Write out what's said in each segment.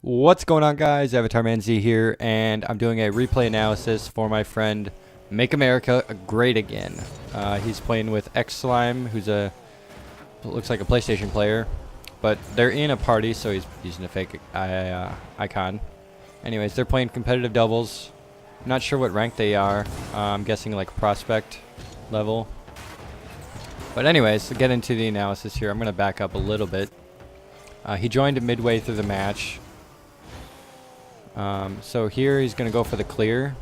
What's going on, guys? Avatarmanz here, and I'm doing a replay analysis for my friend Make America Great Again. He's playing with X Slime, who's looks like a PlayStation player, but they're in a party, so he's using a fake icon. Anyways, they're playing competitive doubles. I'm not sure what rank they are. I'm guessing like prospect level. But anyways, to get into the analysis here, I'm going to back up a little bit. He joined midway through the match. So here he's going to go for the clear,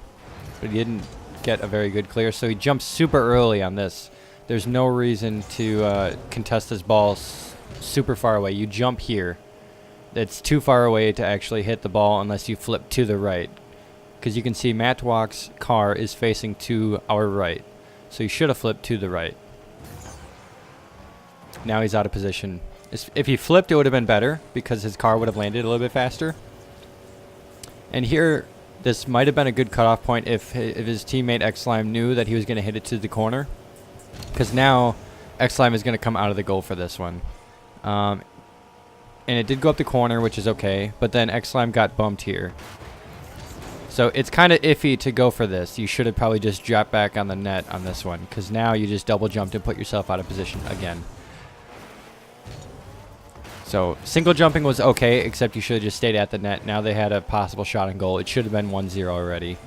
but he didn't get a very good clear, so he jumps super early on this. There's no reason to contest this ball super far away. You jump here. It's too far away to actually hit the ball unless you flip to the right, because you can see Matwalk's car is facing to our right, so he should have flipped to the right. Now he's out of position. If he flipped, it would have been better because his car would have landed a little bit faster. And here, this might have been a good cutoff point if his teammate X Slime knew that he was going to hit it to the corner, because now X Slime is going to come out of the goal for this one. And it did go up the corner, which is okay, but then X Slime got bumped here. So it's kind of iffy to go for this. You should have probably just dropped back on the net on this one, because now you just double jumped and put yourself out of position again. So single jumping was okay, except you should have just stayed at the net. Now they had a possible shot on goal. It should have been 1-0 already.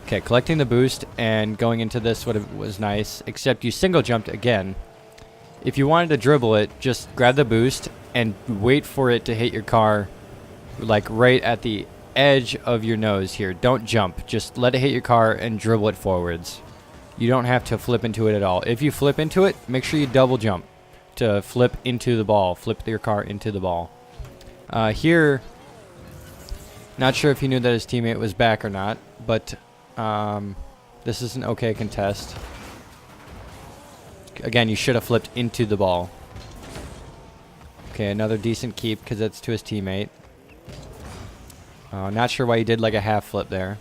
Okay, collecting the boost and going into this was nice, except you single jumped again. If you wanted to dribble it, just grab the boost and wait for it to hit your car like right at the edge of your nose here. Don't jump. Just let it hit your car and dribble it forwards. You don't have to flip into it at all. If you flip into it, make sure you double jump to flip into the ball. Flip your car into the ball. Here, not sure if he knew that his teammate was back or not, but this is an okay contest. Again, you should have flipped into the ball. Okay, another decent keep because it's to his teammate. Not sure why he did like a half flip there.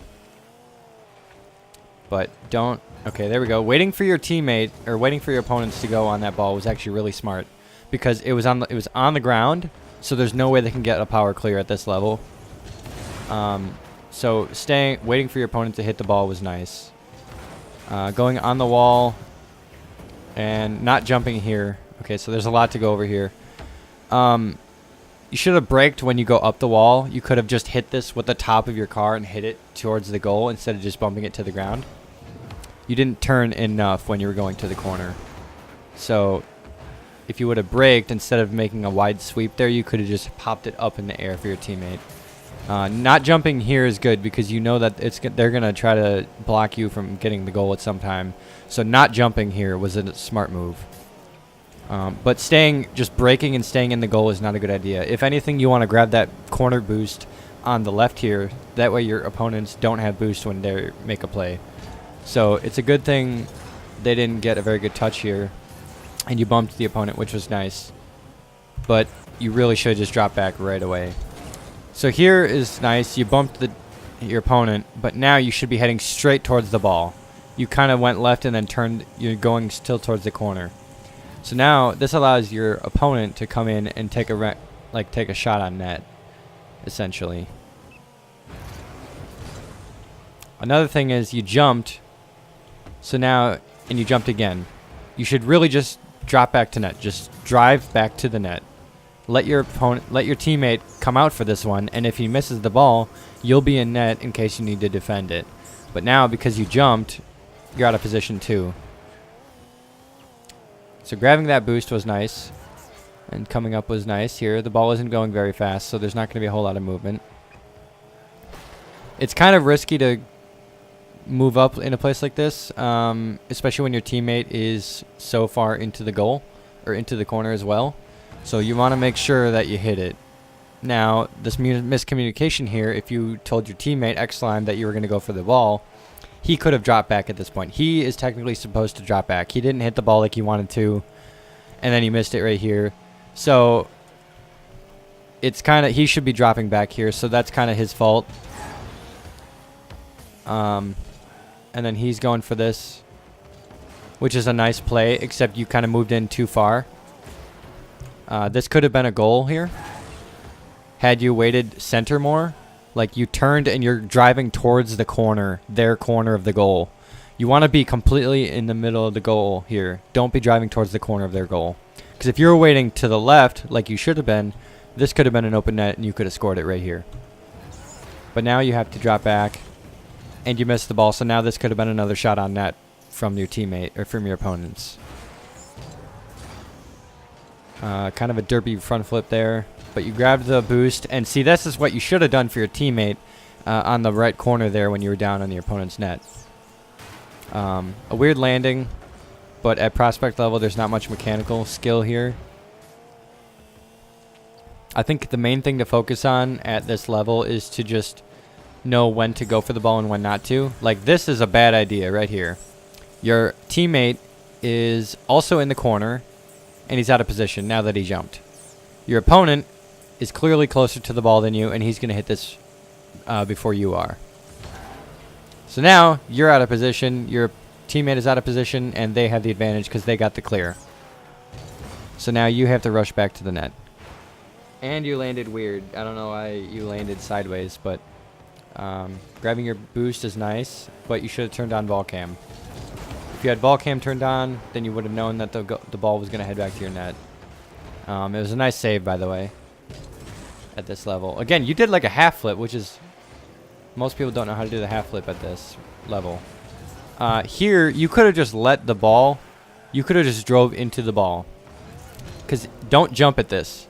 But don't... Okay, there we go. Waiting for your teammate, or waiting for your opponents to go on that ball was actually really smart, because it was on the ground, so there's no way they can get a power clear at this level. So waiting for your opponent to hit the ball was nice. Going on the wall and not jumping here. Okay, so there's a lot to go over here. You should have braked when you go up the wall. You could have just hit this with the top of your car and hit it towards the goal instead of just bumping it to the ground. You didn't turn enough when you were going to the corner. So if you would have braked instead of making a wide sweep there, you could have just popped it up in the air for your teammate. Not jumping here is good because you know that they're going to try to block you from getting the goal at some time. So not jumping here was a smart move. But just braking and staying in the goal is not a good idea. If anything, you want to grab that corner boost on the left here. That way your opponents don't have boost when they make a play. So it's a good thing they didn't get a very good touch here, and you bumped the opponent, which was nice. But you really should just drop back right away. So here is nice. You bumped your opponent, but now you should be heading straight towards the ball. You kind of went left and then turned. You're going still towards the corner. So now this allows your opponent to come in and take a shot on net, essentially. Another thing is you jumped. So now, and you jumped again. You should really just drop back to net. Just drive back to the net. Let your teammate come out for this one, and if he misses the ball, you'll be in net in case you need to defend it. But now, because you jumped, you're out of position too. So grabbing that boost was nice, and coming up was nice here. The ball isn't going very fast, so there's not going to be a whole lot of movement. It's kind of risky to move up in a place like this, especially when your teammate is so far into the goal or into the corner as well. So you want to make sure that you hit it. Now, this miscommunication here, if you told your teammate X Slime that you were going to go for the ball, he could have dropped back at this point. He is technically supposed to drop back. He didn't hit the ball like he wanted to, and then he missed it right here. So it's kind of, he should be dropping back here, so that's kind of his fault. And then he's going for this, which is a nice play, except you kind of moved in too far. This could have been a goal here. had you waited center more, like you turned and you're driving towards the corner, their corner of the goal. You want to be completely in the middle of the goal here. Don't be driving towards the corner of their goal. Because if you were waiting to the left, like you should have been, this could have been an open net and you could have scored it right here. But now you have to drop back and you missed the ball. So now this could have been another shot on net from your teammate or from your opponents. Kind of a derpy front flip there. But you grabbed the boost. And see, this is what you should have done for your teammate on the right corner there when you were down on the opponent's net. A weird landing, but at prospect level, there's not much mechanical skill here. I think the main thing to focus on at this level is to just know when to go for the ball and when not to. Like, this is a bad idea right here. Your teammate is also in the corner, and he's out of position now that he jumped. Your opponent is clearly closer to the ball than you, and he's going to hit this before you are. So now you're out of position, your teammate is out of position, and they have the advantage because they got the clear. So now you have to rush back to the net. And you landed weird. I don't know why you landed sideways, but grabbing your boost is nice, but you should have turned on ball cam. If you had ball cam turned on, then you would have known that the ball was going to head back to your net. It was a nice save, by the way, at this level. Again, you did like a half flip, which is... Most people don't know how to do the half flip at this level. Here, you could have just let the ball... You could have just drove into the ball. Because don't jump at this.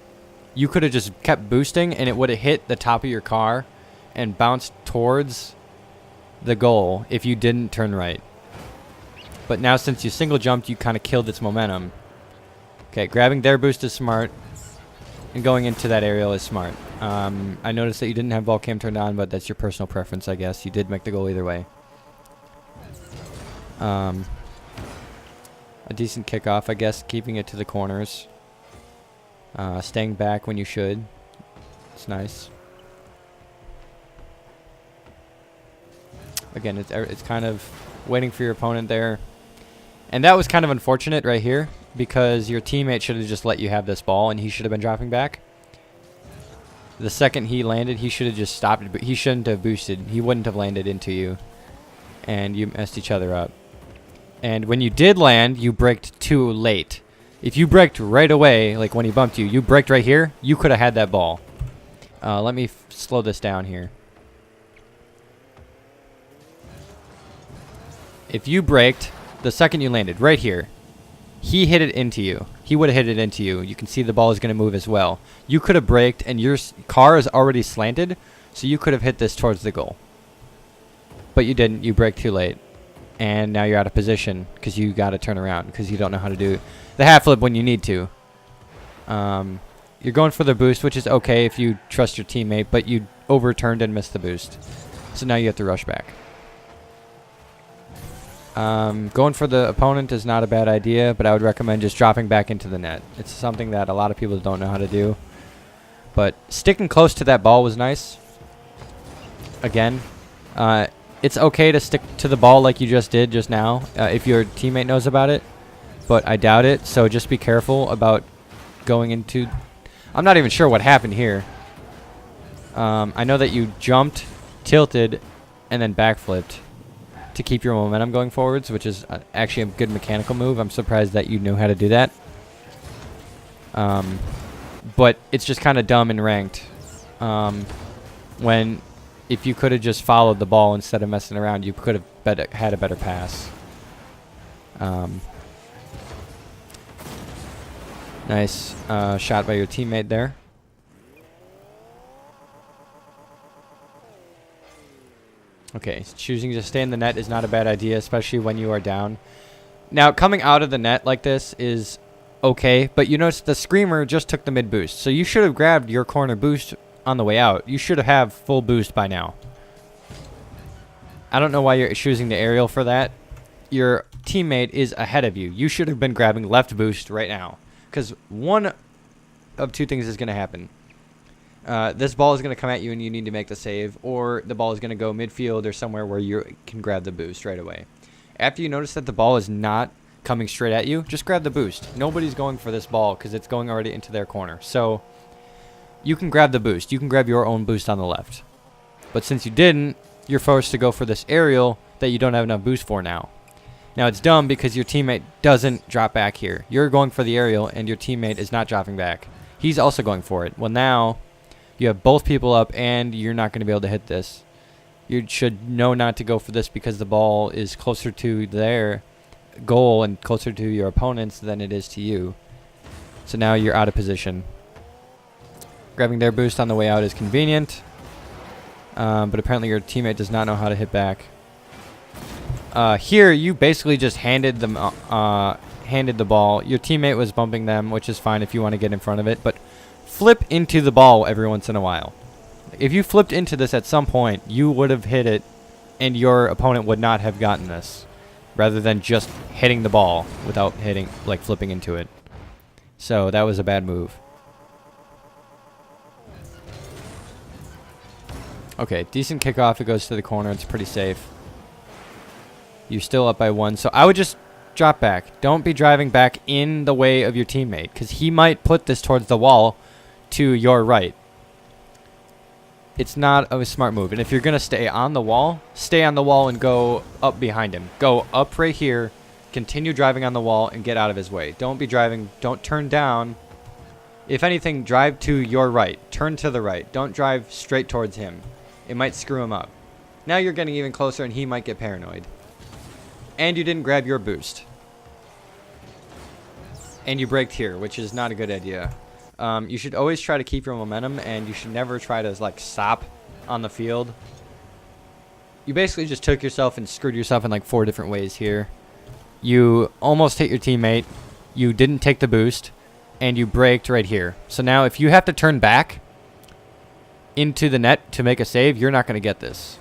You could have just kept boosting, and it would have hit the top of your car and bounced towards the goal if you didn't turn right. But now, since you single jumped, you kind of killed its momentum. Okay, grabbing their boost is smart. And going into that aerial is smart. I noticed that you didn't have ball cam turned on, but that's your personal preference, I guess. You did make the goal either way. A decent kickoff, I guess, keeping it to the corners. Staying back when you should. It's nice. Again, it's kind of waiting for your opponent there. And that was kind of unfortunate right here, because your teammate should have just let you have this ball, and he should have been dropping back. The second he landed, he should have just stopped it, but he shouldn't have boosted. He wouldn't have landed into you, and you messed each other up. And when you did land, you braked too late. If you braked right away, like when he bumped you, you braked right here, you could have had that ball. Let me slow this down here. If you braked the second you landed, right here, he hit it into you. He would have hit it into you. You can see the ball is going to move as well. You could have braked, and your car is already slanted, so you could have hit this towards the goal. But you didn't. You braked too late. And now you're out of position because you got to turn around because you don't know how to do the half flip when you need to. You're going for the boost, which is okay if you trust your teammate, but you overturned and missed the boost. So now you have to rush back. Going for the opponent is not a bad idea, but I would recommend just dropping back into the net. It's something that a lot of people don't know how to do. But sticking close to that ball was nice. Again, it's okay to stick to the ball like you just did just now if your teammate knows about it, but I doubt it, so just be careful about going into... I'm not even sure what happened here. I know that you jumped, tilted, and then backflipped to keep your momentum going forwards, which is actually a good mechanical move. I'm surprised that you knew how to do that. But it's just kind of dumb in ranked. If you could have just followed the ball instead of messing around, you could have had a better pass. Nice shot by your teammate there. Okay, choosing to stay in the net is not a bad idea, especially when you are down. Now, coming out of the net like this is okay, but you notice the screamer just took the mid boost, so you should have grabbed your corner boost on the way out. You should have full boost by now. I don't know why you're choosing the aerial for that. Your teammate is ahead of you. You should have been grabbing left boost right now, because one of two things is going to happen. This ball is going to come at you and you need to make the save, or the ball is going to go midfield or somewhere where you can grab the boost right away. After you notice that the ball is not coming straight at you, just grab the boost. Nobody's going for this ball because it's going already into their corner. So you can grab the boost. You can grab your own boost on the left. But since you didn't, you're forced to go for this aerial that you don't have enough boost for now. Now it's dumb because your teammate doesn't drop back here. You're going for the aerial and your teammate is not dropping back. He's also going for it. Well, now you have both people up and you're not going to be able to hit this. You should know not to go for this because the ball is closer to their goal and closer to your opponents than it is to you. So now you're out of position. Grabbing their boost on the way out is convenient. But apparently your teammate does not know how to hit back. Here, you basically just handed the ball. Your teammate was bumping them, which is fine if you want to get in front of it. But flip into the ball every once in a while. If you flipped into this at some point, you would have hit it, and your opponent would not have gotten this, rather than just hitting the ball without hitting, like flipping into it. So that was a bad move. Okay, decent kickoff. It goes to the corner. It's pretty safe. You're still up by 1, so I would just drop back. Don't be driving back in the way of your teammate, because he might put this towards the wall to your right. It's not a smart move. And if you're going to stay on the wall and go up behind him. Go up right here, continue driving on the wall, and get out of his way. Don't be driving. Don't turn down. If anything, drive to your right. Turn to the right. Don't drive straight towards him. It might screw him up. Now you're getting even closer, and he might get paranoid. And you didn't grab your boost. And you braked here, which is not a good idea. You should always try to keep your momentum, and you should never try to like stop on the field. You basically just took yourself and screwed yourself in like 4 different ways here. You almost hit your teammate. You didn't take the boost, and you braked right here. So now if you have to turn back into the net to make a save, you're not going to get this.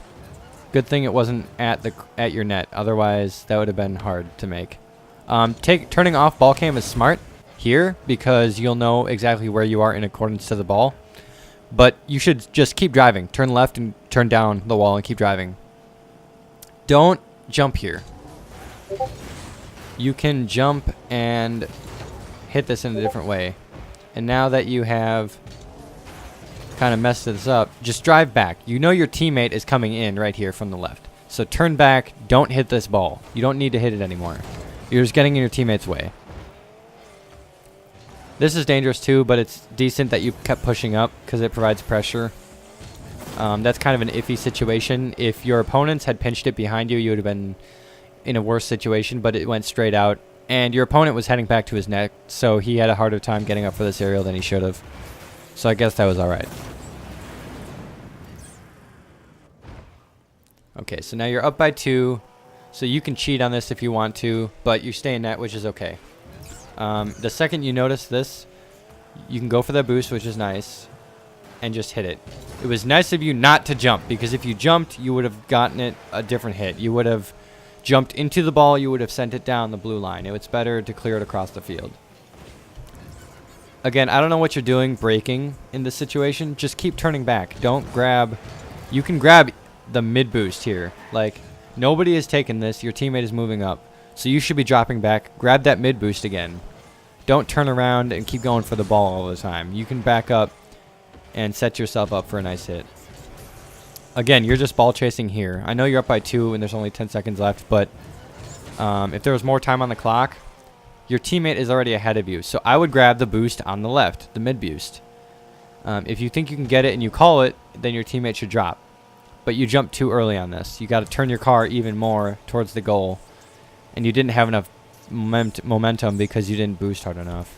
Good thing it wasn't at your net. Otherwise, that would have been hard to make. Turning off ball cam is smart here because you'll know exactly where you are in accordance to the ball. But you should just keep driving. Turn left and turn down the wall and keep driving. Don't jump here. You can jump and hit this in a different way. And now that you have kind of messed this up, just drive back. You know your teammate is coming in right here from the left. So turn back. Don't hit this ball. You don't need to hit it anymore. You're just getting in your teammate's way. This is dangerous too, but it's decent that you kept pushing up because it provides pressure. That's kind of an iffy situation. If your opponents had pinched it behind you, you would have been in a worse situation, but it went straight out. And your opponent was heading back to his net, so he had a harder time getting up for this aerial than he should have. So I guess that was alright. Okay, so now you're up by 2. So you can cheat on this if you want to, but you stay in net, which is okay. The second you notice this, you can go for that boost, which is nice, and just hit it. It was nice of you not to jump, because if you jumped, you would have gotten it a different hit. You would have jumped into the ball, you would have sent it down the blue line. It's better to clear it across the field. Again, I don't know what you're doing braking in this situation. Just keep turning back. Don't grab. You can grab the mid boost here. Like, nobody has taken this. Your teammate is moving up. So you should be dropping back. Grab that mid boost again. Don't turn around and keep going for the ball all the time. You can back up and set yourself up for a nice hit. Again, you're just ball chasing here. I know you're up by 2 and there's only 10 seconds left, but if there was more time on the clock, your teammate is already ahead of you. So I would grab the boost on the left, the mid boost. If you think you can get it and you call it, then your teammate should drop. But you jumped too early on this. You got to turn your car even more towards the goal. And you didn't have enough momentum because you didn't boost hard enough.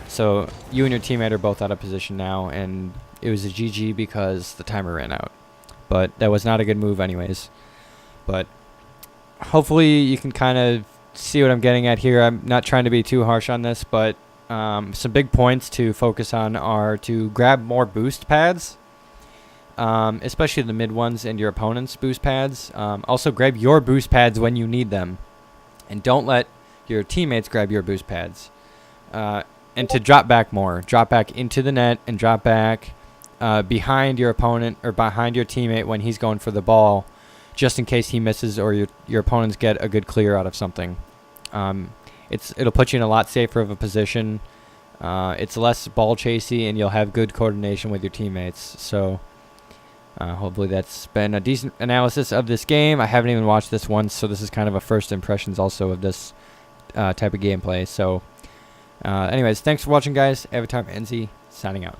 So you and your teammate are both out of position now, and it was a GG because the timer ran out. But that was not a good move anyways. But hopefully you can kind of see what I'm getting at here. I'm not trying to be too harsh on this, but some big points to focus on are to grab more boost pads, especially the mid ones and your opponent's boost pads. Also grab your boost pads when you need them, and don't let your teammates grab your boost pads. And to drop back more. Drop back into the net and drop back behind your opponent or behind your teammate when he's going for the ball, just in case he misses or your opponents get a good clear out of something. It'll put you in a lot safer of a position. It's less ball chasey, and you'll have good coordination with your teammates. So hopefully that's been a decent analysis of this game. I haven't even watched this once, so this is kind of a first impressions also of this type of gameplay. So anyways, thanks for watching, guys. Avatarmanz signing out.